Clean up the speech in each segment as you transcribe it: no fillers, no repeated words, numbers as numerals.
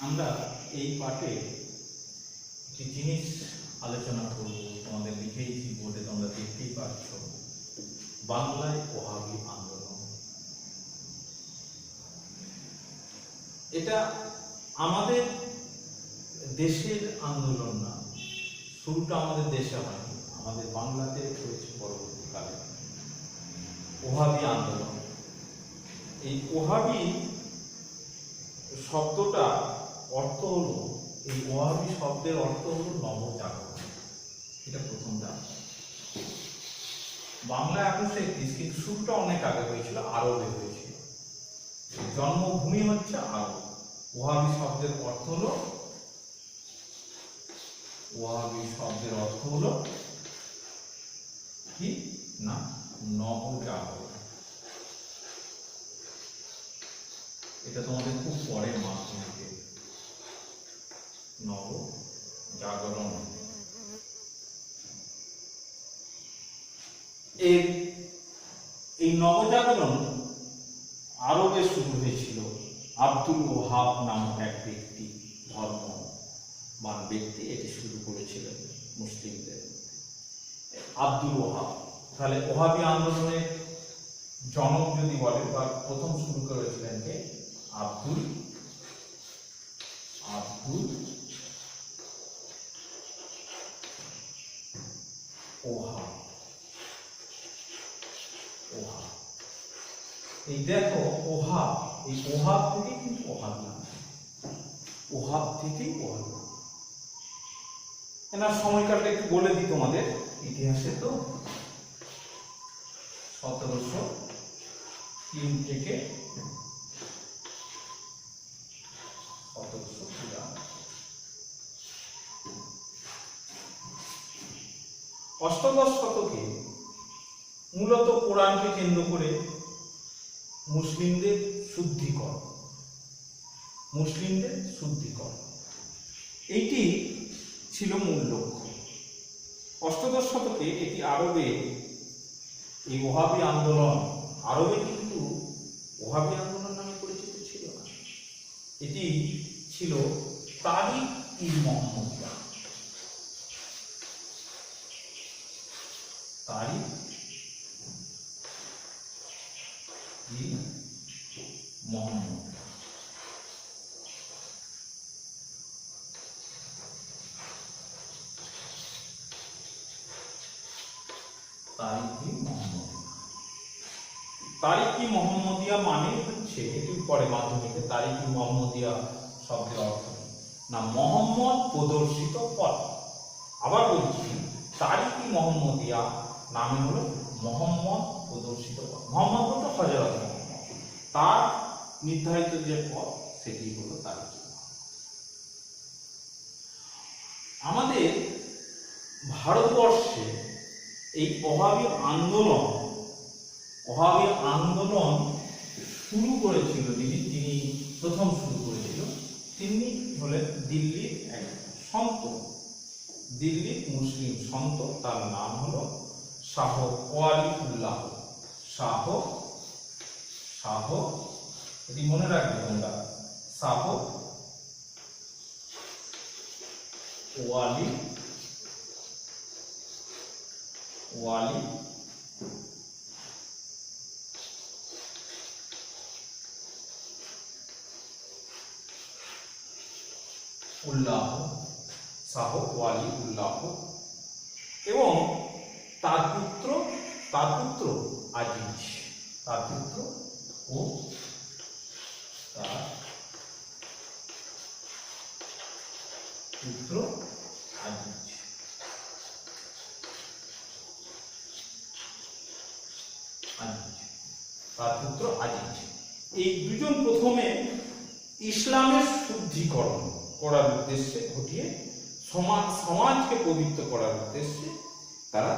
আমরা এই পাঠে একটি জিনিস আলোচনা করব। তোমাদের লিখেইছি বোর্ডে, তোমরা দেখতেই পাচ্ছ, বাংলায় ওহাবি আন্দোলন। এটা আমাদের দেশের আন্দোলন না, শুরুটা আমাদের দেশে হয়নি, আমাদের বাংলাতে হয়েছে পরবর্তীকালে ওহাবি আন্দোলন। এই ওহাবি শব্দটা অর্থ হলো, এই ওহাবি শব্দের অর্থ হলো নবজাগরণ। এটা প্রথম জানা। বাংলা 1131, কিন্তু শুরুটা অনেক আগে হয়েছিল, আরবে হয়েছিল। জন্মভূমি হচ্ছে আরব। ওহাবি শব্দের অর্থ হলো, ওহাবি শব্দের অর্থ হলো কি না, নবজাগরণ। এটা তোমাদের খুব পরে মাধ্যমিকে নবজাগরণ। এই নবজাগরণ আরবে শুরু হয়েছিল। আব্দুল ওহাব নামক এক ব্যক্তি, ধর্মবান ব্যক্তি, এটি শুরু করেছিলেন মুসলিমদের। আব্দুল ওহাব। তাহলে ওহাবি আন্দোলনের জনক যদি বলে বা প্রথম শুরু করেছিলেন কে? আব্দুল ওহাব। এই দেখো ওহাব, এই ওহাব থেকে কিন্তু ওহাবি, ওহাব থেকেই ওহাবি। এনার সময়কালটা একটু বলে দিই তোমাদের, ইতিহাসে তো 1703 থেকে 1753। অষ্টাদশ শতকে মূলত কোরআনকে কেন্দ্র করে মুসলিমদের শুদ্ধিকরণ, এইটি ছিল মূল লক্ষ্য। অষ্টাদশ শতকে এটি আরবে, এই ওহাবি আন্দোলন আরবে কিন্তু ওহাবি আন্দোলন নামে পরিচিত ছিল না। এটি ছিল তারিক-ই-মুহাম্মদিয়া। তারিক-ই-মুহাম্মদিয়া। তারিক-ই-মুহাম্মদিয়া মানে হচ্ছে, এটি পরে মাধ্যমিকে তারিক-ই-মুহাম্মদিয়া শব্দের অর্থ না, মোহাম্মদ প্রদর্শিত পথ। আবার বলছি, তারিক-ই-মুহাম্মদিয়া নামে হলো মোহাম্মদ প্রদর্শিত পথ। মোহাম্মদ বলতে হযরত মুহাম্মদ, তার নির্ধারিত যে পথ সেটি হলো তারিক-ই-মুহাম্মদিয়া। আমাদের ভারতবর্ষে এই ওহাবি আন্দোলন শুরু করেছিল, যিনি প্রথম শুরু করেছিল, তিনি হলেন দিল্লির এক সন্ত, দিল্লির মুসলিম সন্ত। তার নাম হলো শাহ ওয়ালিউল্লাহ। শাহ, এটি মনে রাখবে তোমরা, শাহ ওয়ালি উল্লাহ, শাহ ওয়ালিউল্লাহ, এবং তার পুত্র আজিজ, তার পুত্র ও তার পুত্র আজিজ। এই দুজন প্রথমে ইসলামের শুদ্ধিকরণ করার উদ্দেশ্যে ঘটিয়ে সমাজকে পবিত্র করার উদ্দেশ্যে তারা,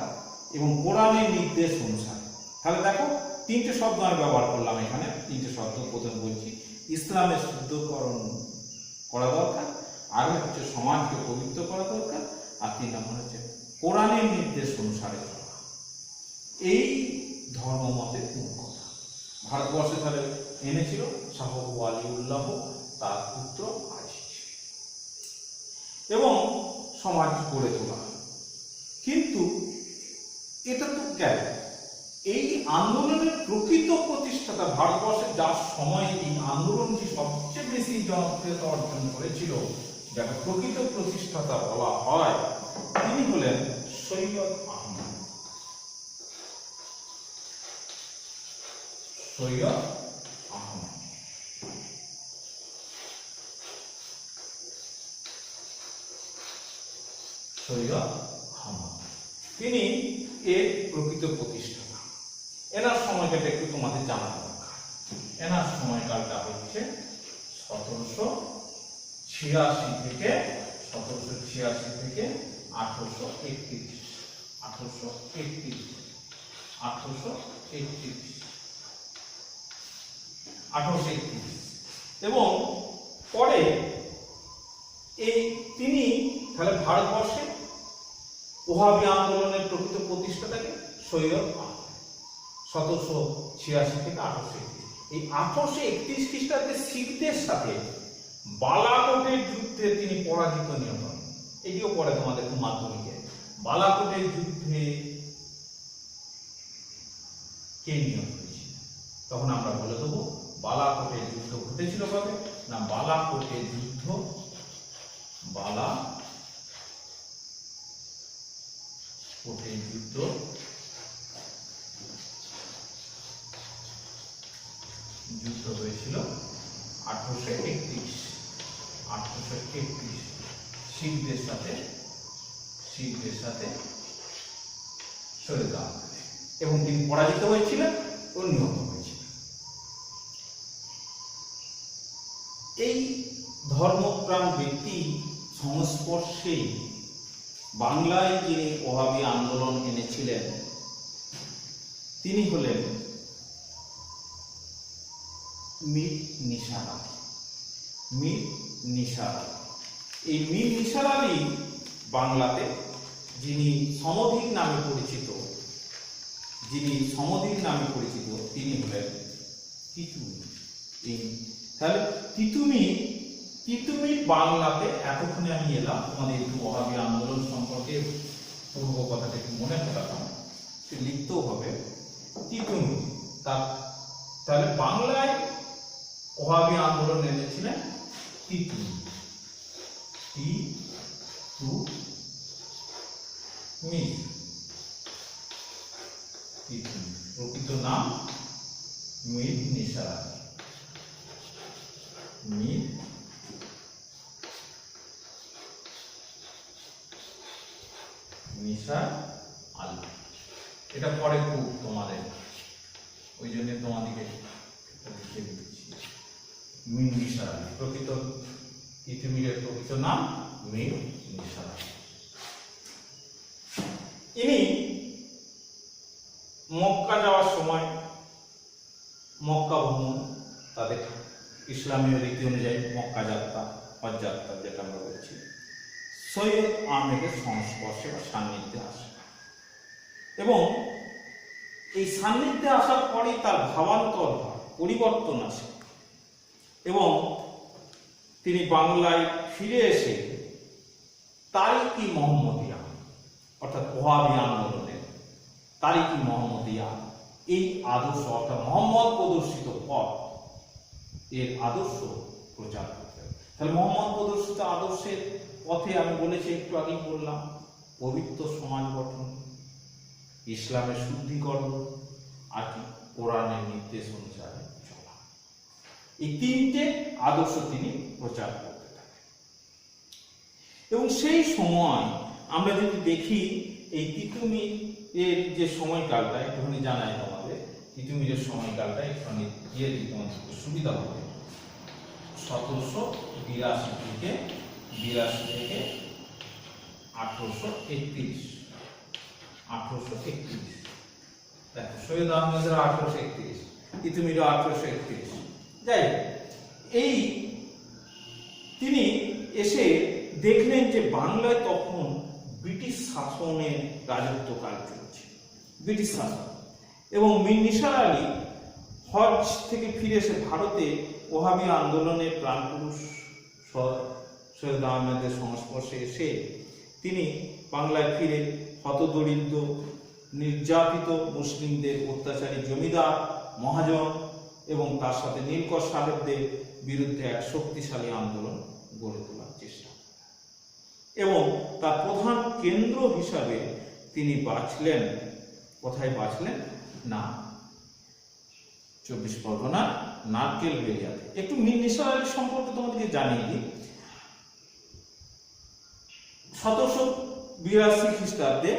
এবং কোরআনের নির্দেশ অনুসারে। তাহলে দেখো, তিনটে শব্দ আমি ব্যবহার করলাম এখানে, তিনটে শব্দ। প্রথম বলছি ইসলামের শুদ্ধকরণ করা দরকার, আগে হচ্ছে সমাজকে পবিত্র করা দরকার, আর 3 নম্বর হচ্ছে কোরআনের নির্দেশ অনুসারে চলা। এই ধর্মমতের মূল কথা ভারতবর্ষে তাহলে এনেছিল শাহ ওয়ালিউল্লাহ, তার পুত্র আজিজ। সমাজ গড়ে তোলা। কিন্তু এটা তো গেল, এই আন্দোলনের প্রকৃত প্রতিষ্ঠাতা ভারতবর্ষের যার সময় এই আন্দোলনটি সবচেয়ে বেশি জনপ্রিয়তা অর্জন করেছিল, যাকে প্রকৃত প্রতিষ্ঠাতা বলা হয়, তিনি হলেন সৈয়দ আহমদ। সৈয়দ আহমদ সৈয়দ আহমদ তিনি এর প্রকৃত প্রতিষ্ঠাতা। এনার সময়কালটা একটু তোমাদের জানা দরকার। এনার সময়কালটা হচ্ছে 1786 থেকে 1831। এবং পরে এই তিনি তাহলে ভারতবর্ষে ওহাবী আন্দোলনের প্রকৃত প্রতিষ্ঠাতাকে সৈয়দ আহমদ 1786 থেকে 1831। এই 1831 খ্রিস্টাব্দে শিখদের সাথে বালাকোটের যুদ্ধে তিনি পরাজিত নিহত হন। এটিও পরে তোমাদের মাধ্যমিকে বালাকোটের যুদ্ধে কে নিহত হয়েছিল, তখন আমরা বলে দেবো বালাকোটের যুদ্ধ ঘটেছিল কবে না, বালাকোটের যুদ্ধ হয়েছিল 1831 শিখদের সাথে সৈয়দ আহমদ, এবং তিনি পরাজিত হয়েছিলেন ও নিহত হয়েছিলেন। এই ধর্মপ্রাণ ব্যক্তি সংস্পর্শে বাংলায় যিনি ওহাবী আন্দোলন এনেছিলেন তিনি হলেন মীর নিসার আলী। এই মীর নিসার আলী বাংলাতে যিনি সমধিক নামে পরিচিত তিনি হলেন তিতুমীর। তাহলে তিতুমীর বাংলাতে এতক্ষণে আমি এলাম, তোমাদের একটু ওহাবী আন্দোলন সম্পর্কে পূর্ব কথাটা একটু মনে করালাম, সে লিখতেও হবে তিতুমীর। তাহলে বাংলায় ওহাবী আন্দোলন এনেছিলেন তিতুমীর। প্রকৃত নাম মীর নিসার আলী। এটা পরে খুব তোমাদের, ওই জন্য তোমাদেরকে লিখে দিচ্ছি মীর নিসার আলী। প্রকৃত তিতুমীরের প্রকৃত নাম মীর নিসার আলী। ইনি মক্কা যাওয়ার সময়, মক্কা ভ্রমণ, তাদের ইসলামীয় রীতি অনুযায়ী মক্কা যাত্রা, হজ যাত্রা যেটা আমরা বলছি, সৈয়দ আহমেদের সংস্পর্শে বা সান্নিধ্যে আসে, এবং এই সান্নিধ্যে আসার পরেই তার ভাবান্তর পরিবর্তন আসে, এবং তিনি বাংলায় ফিরে এসে তারিকি মোহাম্মদিয়া অর্থাৎ ওহাবী আন্দোলনের তারিকি মোহাম্মদিয়া এই আদর্শ অর্থাৎ মোহাম্মদ প্রদর্শিত পথ এর আদর্শ প্রচার করতেন। তাহলে মোহাম্মদ প্রদর্শিত আদর্শের পথে আমি বলেছি, একটু আগেই বললাম, পবিত্র সমাজ গঠন, ইসলামের শুদ্ধিকরণ আর কি কোরআনের নির্দেশ অনুসারে চলা, এই তিনটে আদর্শ তিনি প্রচার করতে থাকেন। এবং সেই সময় আমরা যদি দেখি এই তিতুমীর এর যে সময়কালটা একটুখানি জানাই তোমাদের, তিতুমীরের সময়কালটা একটুখানি দিয়ে দিই তোমাদের সুবিধা হবে। 1782 থেকে 1831। দেখো সৈয়দ আহমেদের 1831, তিতুমীরও 1831। যাই এই তিনি এসে দেখলেন যে বাংলায় তখন ব্রিটিশ শাসনের রাজত্বকাল চলছে, ব্রিটিশ শাসন, এবং মীর নিসার আলী হজ থেকে ফিরে এসে ভারতে ওহাবী আন্দোলনের প্রাণপুরুষ সৈয়দ আহমেদের সংস্পর্শে এসে তিনি বাংলায় ফিরে হতদরিদ্র নির্যাতিত মুসলিমদের অত্যাচারী জমিদার মহাজন এবং তার সাথে নীলকর সাহেবদের বিরুদ্ধে এক শক্তিশালী আন্দোলন গড়ে তোলার চেষ্টা, এবং তার প্রধান কেন্দ্র হিসাবে তিনি বাছলেন, কোথায় বাছলেন না 24 পরগনা নারকেলবেড়িয়াতে। একটু মীর নিসার আলী সম্পর্কে তোমাদেরকে জানিয়ে দিই। 1782 খ্রিস্টাব্দে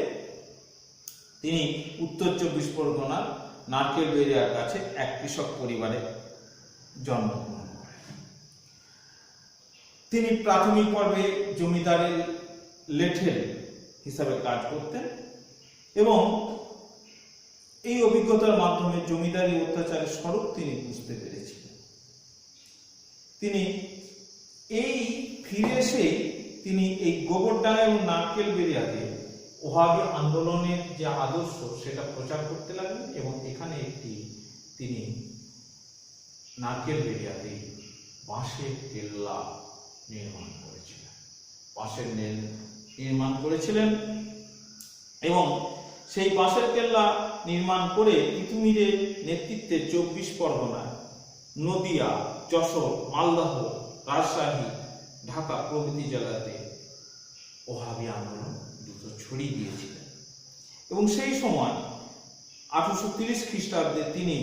তিনি উত্তর 24 পরগনার নারকেলবেড়িয়ার কাছে এক কৃষক পরিবারে জন্মগ্রহণ করেন। তিনি প্রাথমিক পর্বে জমিদারের লেঠেল হিসাবে কাজ করতেন এবং এই অভিজ্ঞতার মাধ্যমে জমিদারি অত্যাচারের স্বরূপ তিনি বুঝতে পেরেছিলেন। তিনি এই ফিরে এসে তিনি এই গোবরডাঙ্গা এবং নারকেলবেড়িয়াতে ওহাবি আন্দোলনের যে আদর্শ সেটা প্রচার করতে লাগলেন এবং এখানে তিনি নারকেলবেড়িয়াতে বাঁশের কেল্লা নির্মাণ করেছিলেন এবং সেই বাঁশের কেল্লা নির্মাণ করে তিতুমিরের নেতৃত্বে 24 পরগনায় নদিয়া, যশোর, মালদহ, রাজশাহী, ঢাকা প্রভৃতি জেলাতে ওহাবি আন্দোলন দ্রুত ছড়িয়ে দিয়েছিলেন। এবং সেই সময় 1830 খ্রিস্টাব্দে তিনি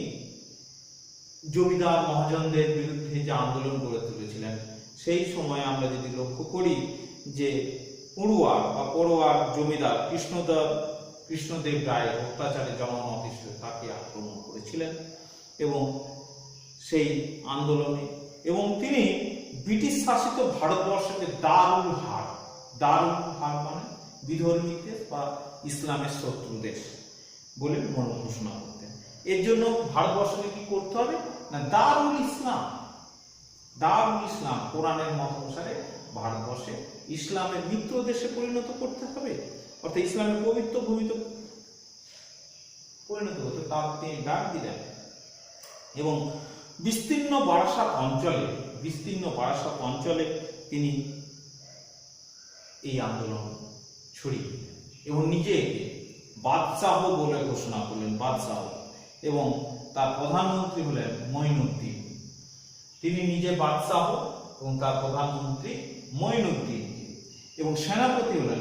জমিদার মহাজনদের বিরুদ্ধে যে আন্দোলন গড়ে তুলেছিলেন, সেই সময় আমরা যদি লক্ষ্য করি যে পড়ুয়ার জমিদার কৃষ্ণদেব রায় অত্যাচারে জনমত হিসেবে তাকে আক্রমণ করেছিলেন এবং সেই আন্দোলনে, এবং তিনি ব্রিটিশ শাসিত ভারতবর্ষকে দারুল হার মানে বিধর্মী দেশ বা ইসলামের শত্রু দেশ বলে ঘোষণা করতেন। এর জন্য ভারতবর্ষকে কি করতে হবে না, দারুল ইসলাম কোরআনের মত অনুসারে ভারতবর্ষে ইসলামের মিত্র দেশে পরিণত করতে হবে, অর্থাৎ ইসলামের পবিত্র ভূমিতে পরিণত হতে তার তিনি ডাক দিলেন। এবং বিস্তীর্ণ বারাসাত অঞ্চলে তিনি এই আন্দোলন ছড়িয়ে দিলেন এবং নিজেকে বাদশাহ বলে ঘোষণা করলেন, এবং তার প্রধানমন্ত্রী হলেন মঈনুদ্দিন। তিনি নিজে বাদশাহ এবং তার প্রধানমন্ত্রী মঈনুদ্দিন, এবং সেনাপতি হলেন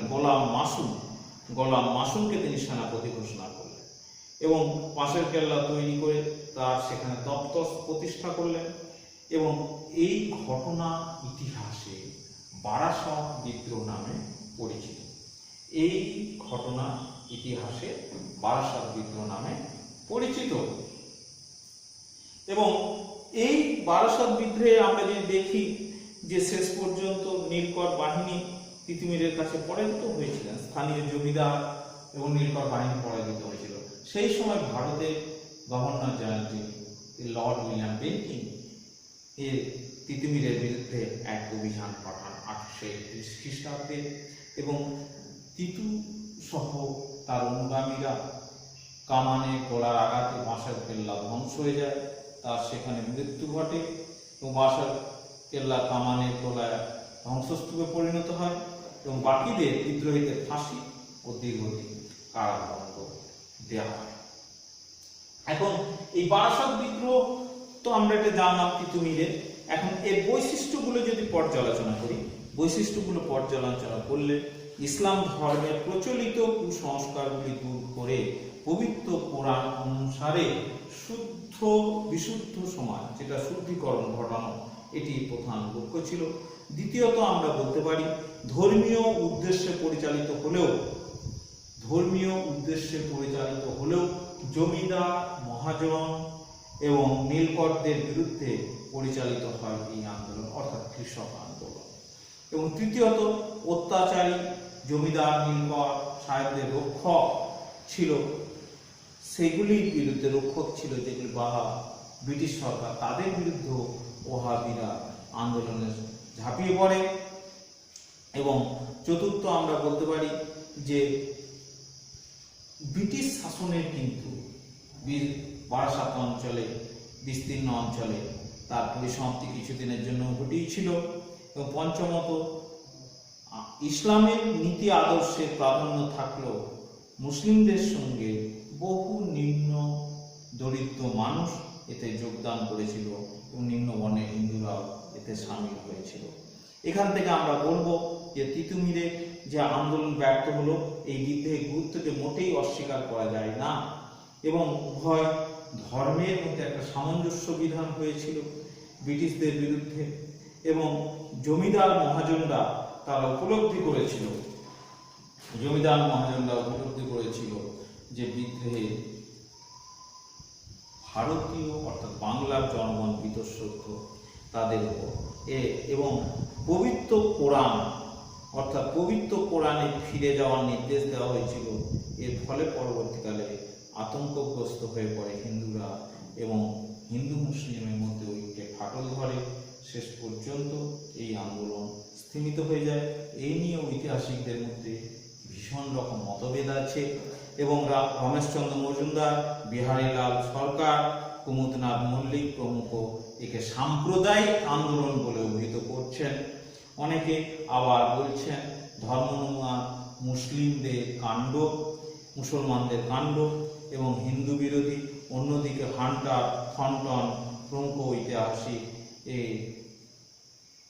গোলাম মাসুমকে তিনি সেনাপতি ঘোষণা করলেন এবং বাঁশের কেল্লা তৈরি করে তার সেখানে দপ্তর প্রতিষ্ঠা করলেন। এবং এই ঘটনা ইতিহাসে বারাসাত বিদ্রোহ নামে পরিচিত। এবং এই বারাসাত বিদ্রোহে আমরা যদি দেখি যে শেষ পর্যন্ত নীলকর বাহিনী তিতুমিরের কাছে পরাজিত হয়েছিলেন, স্থানীয় জমিদার এবং নীলকর বাহিনী পরাজিত হয়েছিল। সেই সময় ভারতের governor general Lord William Bentinck এর তিতুমিরের বিরুদ্ধে এক অভিযান পাঠান 1831 খ্রিস্টাব্দে, এবং তিতু সহ তার অনুগামীরা কামানে গোলার আঘাতে বাঁশের কেল্লা ধ্বংস হয়ে যায়, তার সেখানে মৃত্যু ঘটে এবং বাঁশের কেল্লা কামানের গোলায় ধ্বংসস্তূপে পরিণত হয় এবং বাকিদের বিদ্রোহীদের ফাঁসি ও দীর্ঘদিন কারাদণ্ড দেওয়া হয়। এখন এই বারাসাত বিদ্রোহ তো আমরা এটা জানলাম তিতুমিরের। এখন এর বৈশিষ্ট্যগুলো যদি পর্যালোচনা করলে ইসলাম ধর্মের প্রচলিত কুসংস্কারগুলি দূর করে পবিত্র কোরআন অনুসারে বিশুদ্ধ সমাজ, যেটা শুদ্ধিকরণ ঘটানো, এটি প্রধান লক্ষ্য ছিল। দ্বিতীয়ত আমরা বলতে পারি ধর্মীয় উদ্দেশ্যে পরিচালিত হলেও জমিদার মহাজন এবং নীলকরদের বিরুদ্ধে পরিচালিত হয় এই আন্দোলন, অর্থাৎ কৃষক আন্দোলন। এবং তৃতীয়ত অত্যাচারী জমিদার নীলকর সাহেবদের রক্ষক ছিল যেগুলি বা ব্রিটিশ সরকার, তাদের বিরুদ্ধে ওহাবিরা আন্দোলনে ঝাঁপিয়ে পড়ে। এবং চতুর্থ আমরা বলতে পারি যে ব্রিটিশ শাসনের কিন্তু বারাসাত অঞ্চলে, বিস্তীর্ণ অঞ্চলে তার পরিসমাপ্তি কিছুদিনের জন্য ঘটিয়েছিল। এবং পঞ্চমত ইসলামের নীতি আদর্শের প্রাধান্য থাকলেও মুসলিমদের সঙ্গে বহু নিম্ন দরিদ্র মানুষ এতে যোগদান করেছিল এবং নিম্নবর্ণের হিন্দুরাও এতে সামিল হয়েছিল। এখান থেকে আমরা বলবো যে তিতুমিরে যে আন্দোলন ব্যর্থ হলো, এই গুরুত্বকে মোটেই অস্বীকার করা যায় না এবং উভয় ধর্মের মধ্যে একটা সামঞ্জস্য বিধান হয়েছিল ব্রিটিশদের বিরুদ্ধে এবং জমিদার মহাজনরা তারা উপলব্ধি করেছিল যে বিদ্রোহে ভারতীয় অর্থাৎ বাংলার জনগণ বিতশ্রদ্ধ তাদের উপর এবং পবিত্র কোরআন অর্থাৎ পবিত্র কোরআনে ফিরে যাওয়ার নির্দেশ দেওয়া হয়েছিল। এর ফলে পরবর্তীকালে আতঙ্কগ্রস্ত হয়ে পড়ে হিন্দুরা এবং হিন্দু মুসলিমের মধ্যে ঐক্যে ফাটল ধরে। শেষ পর্যন্ত এই আন্দোলন স্থিমিত হয়ে যায়। এই নিয়ে ঐতিহাসিকদের মধ্যে ভীষণ রকম মতভেদ আছে এবং রমেশচন্দ্র মজুমদার, বিহারীলাল সরকার, কুমুদনাথ মল্লিক প্রমুখ একে সাম্প্রদায়িক আন্দোলন বলে অভিহিত করছেন। অনেকে আবার বলছেন ধর্মোন্মাদ মুসলিমদের কাণ্ড, মুসলমানদের কাণ্ড এবং হিন্দু বিরোধী। অন্যদিকে হান্টার, থর্নটন প্রমুখ ঐতিহাসিক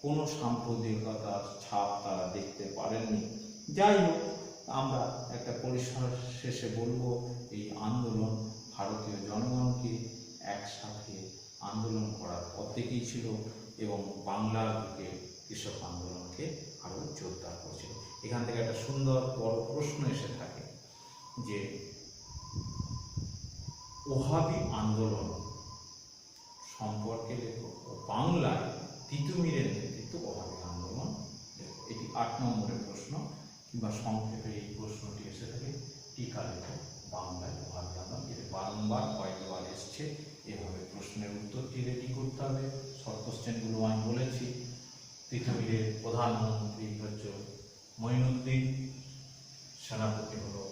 কোনো সাম্প্রদায়িকতার ছাপ তারা দেখতে পারেননি। যাই হোক, আমরা একটা পরিসর শেষে বলবো এই আন্দোলন ভারতীয় জনগণকে একসাথে আন্দোলন করার পথ দেখিয়েছিল এবং বাংলার দিকে কৃষক আন্দোলনকে আরো জোরদার করেছিল। এখান থেকে একটা সুন্দর বড় প্রশ্ন এসে থাকে যে ওহাবি আন্দোলন সম্পর্কে লেখো ও বাংলায় তিতুমিরের নেতৃত্ব ওহাবি আন্দোলন লেখো। এটি 8 নম্বরের প্রশ্ন কিংবা সংক্ষেপে এই প্রশ্নটি এসে থাকে টিকা লেখো বাংলায় ওহাবি আন্দোলন। এটি বারংবার কয়েকবার এসছে। এভাবে প্রশ্নের উত্তরটি রেডি করতে হবে। শর্ট কোশ্চেনগুলো আমি বলেছি। তিতুমিরের প্রধানমন্ত্রী হচ্ছে মঈনুদ্দিন, সেনাপতি হলো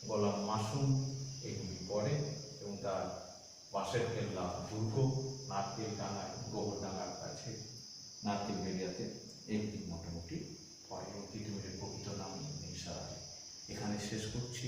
গোলাম মাসুম, এগুলি পড়ে এবং তার বাঁশের কেল্লা দুর্গ নারকেল ডাঙ্গায় গোবরডাঙ্গার কাছে নারকেল বেরিয়াতে এগুলি মোটামুটি পড়ে এবং তিতুমিরের প্রকৃত নাম নিসার আলী। এখানে শেষ করছি।